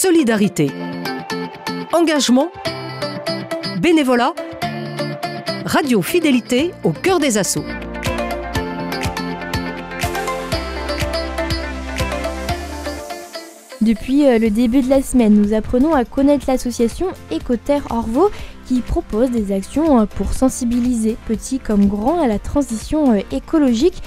solidarité, engagement, bénévolat, Radio Fidélité au cœur des assauts. Depuis le début de la semaine, nous apprenons à connaître l'association Écoterre Orvault qui propose des actions pour sensibiliser petits comme grands à la transition écologique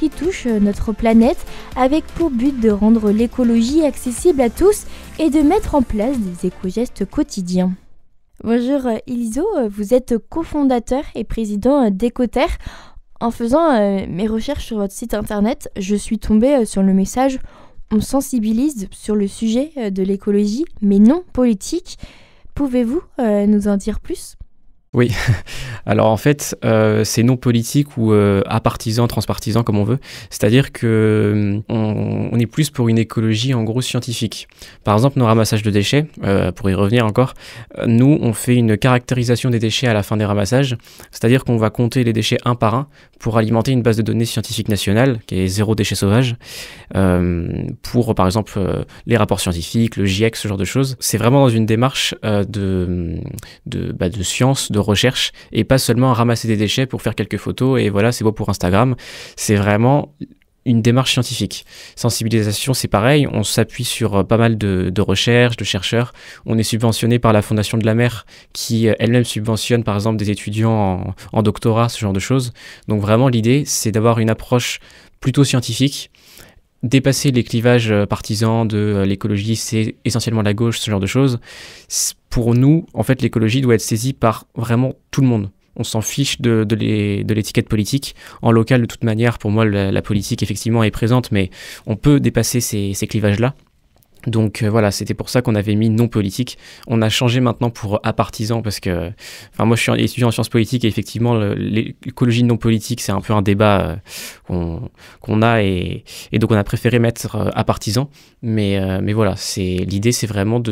qui touche notre planète, avec pour but de rendre l'écologie accessible à tous et de mettre en place des éco-gestes quotidiens. Bonjour Iliso, vous êtes cofondateur et président d'Écoterre. En faisant mes recherches sur votre site internet, je suis tombée sur le message « On sensibilise sur le sujet de l'écologie, mais non politique ». Pouvez-vous nous en dire plus ? Oui, alors en fait, c'est non politique ou apartisan, transpartisan comme on veut. C'est-à-dire que on est plus pour une écologie en gros scientifique. Par exemple, nos ramassages de déchets, pour y revenir encore, nous on fait une caractérisation des déchets à la fin des ramassages. C'est-à-dire qu'on va compter les déchets un par un pour alimenter une base de données scientifique nationale qui est zéro déchet sauvage. Pour par exemple les rapports scientifiques, le GIEC, ce genre de choses. C'est vraiment dans une démarche de science, de recherche, et pas seulement ramasser des déchets pour faire quelques photos et voilà, c'est beau pour Instagram. C'est vraiment une démarche scientifique. Sensibilisation, c'est pareil, on s'appuie sur pas mal de recherches, de chercheurs. On est subventionné par la Fondation de la Mer qui elle-même subventionne par exemple des étudiants en doctorat, ce genre de choses. Donc vraiment l'idée, c'est d'avoir une approche plutôt scientifique, dépasser les clivages partisans de l'écologie, c'est essentiellement la gauche, ce genre de choses. Pour nous, en fait, l'écologie doit être saisie par vraiment tout le monde. On s'en fiche de l'étiquette politique. En local, de toute manière, pour moi, la politique, effectivement, est présente, mais on peut dépasser ces clivages-là. Donc voilà, c'était pour ça qu'on avait mis non politique. On a changé maintenant pour apartisan parce que, moi je suis étudiant en sciences politiques et effectivement l'écologie non politique c'est un peu un débat qu'on a et donc on a préféré mettre apartisan. Mais voilà, l'idée c'est vraiment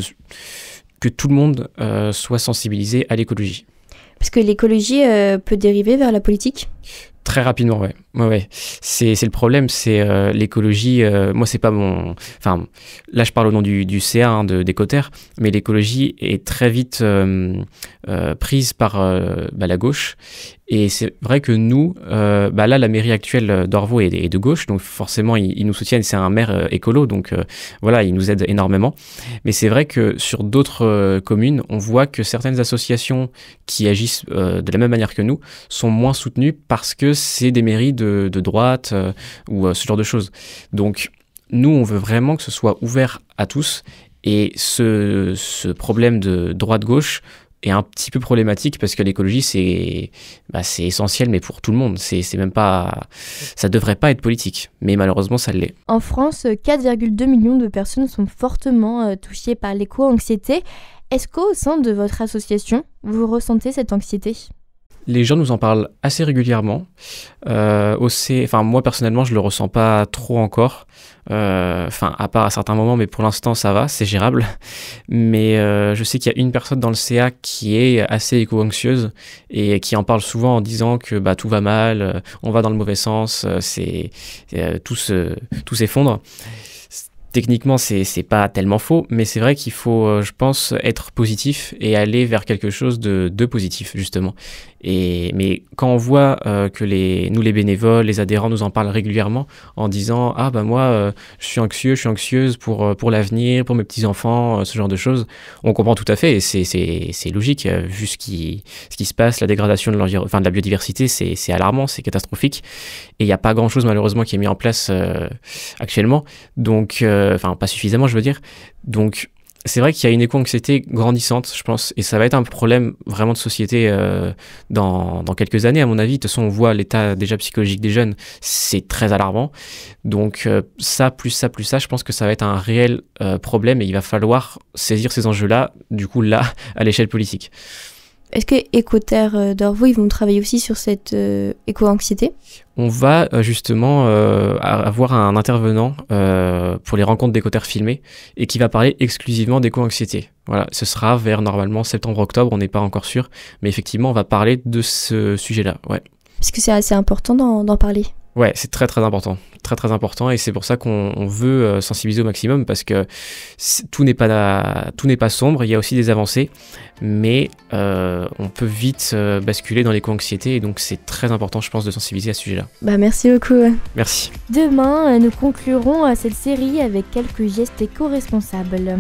que tout le monde soit sensibilisé à l'écologie. Parce que l'écologie peut dériver vers la politique ? Très rapidement, ouais. C'est le problème, c'est l'écologie. Moi, c'est pas mon. Enfin, là, je parle au nom du CA d'Écoterre, mais l'écologie est très vite prise par la gauche. Et c'est vrai que nous, là, la mairie actuelle d'Orvault est de gauche, donc forcément, ils nous soutiennent. C'est un maire écolo, donc voilà, il nous aide énormément. Mais c'est vrai que sur d'autres communes, on voit que certaines associations qui agissent de la même manière que nous sont moins soutenues parce que c'est des mairies de droite ou ce genre de choses. Donc, nous, on veut vraiment que ce soit ouvert à tous. Et ce problème de droite-gauche est un petit peu problématique parce que l'écologie, c'est essentiel, mais pour tout le monde. C'est même pas... Ça devrait pas être politique, mais malheureusement, ça l'est. En France, 4,2 millions de personnes sont fortement touchées par l'éco-anxiété. Est-ce qu'au sein de votre association, vous ressentez cette anxiété ? Les gens nous en parlent assez régulièrement. Moi, personnellement, je le ressens pas trop encore. À part à certains moments, mais pour l'instant, ça va, c'est gérable. Mais je sais qu'il y a une personne dans le CA qui est assez éco-anxieuse et qui en parle souvent en disant que tout va mal, on va dans le mauvais sens, tout s'effondre. Techniquement, c'est pas tellement faux, mais c'est vrai qu'il faut, je pense, être positif et aller vers quelque chose de positif, justement. Mais quand on voit que nous, les bénévoles, les adhérents nous en parlent régulièrement en disant « Ah, moi, je suis anxieuse pour l'avenir, pour mes petits-enfants, ce genre de choses », on comprend tout à fait et c'est logique, vu ce qui se passe, la dégradation de la biodiversité, c'est alarmant, c'est catastrophique. Et il n'y a pas grand-chose, malheureusement, qui est mis en place actuellement. Donc... pas suffisamment, je veux dire. Donc, c'est vrai qu'il y a une éco-anxiété grandissante, je pense, et ça va être un problème vraiment de société dans quelques années, à mon avis. De toute façon, on voit l'état déjà psychologique des jeunes, c'est très alarmant. Donc, ça, je pense que ça va être un réel problème et il va falloir saisir ces enjeux-là, du coup, là, à l'échelle politique. Est-ce que Écoterre d'Orvault, ils vont travailler aussi sur cette éco-anxiété ? On va justement avoir un intervenant pour les rencontres d'Écoterre filmées et qui va parler exclusivement d'éco-anxiété. Voilà, ce sera vers normalement septembre-octobre, on n'est pas encore sûr, mais effectivement on va parler de ce sujet-là. Ouais. Est-ce que c'est assez important d'en parler ? Ouais, c'est très très important. Très très important, et c'est pour ça qu'on veut sensibiliser au maximum, parce que tout n'est pas sombre, il y a aussi des avancées, mais on peut vite basculer dans l'éco-anxiété, et donc c'est très important, je pense, de sensibiliser à ce sujet-là. Merci beaucoup. Merci. Demain, nous conclurons cette série avec quelques gestes éco-responsables.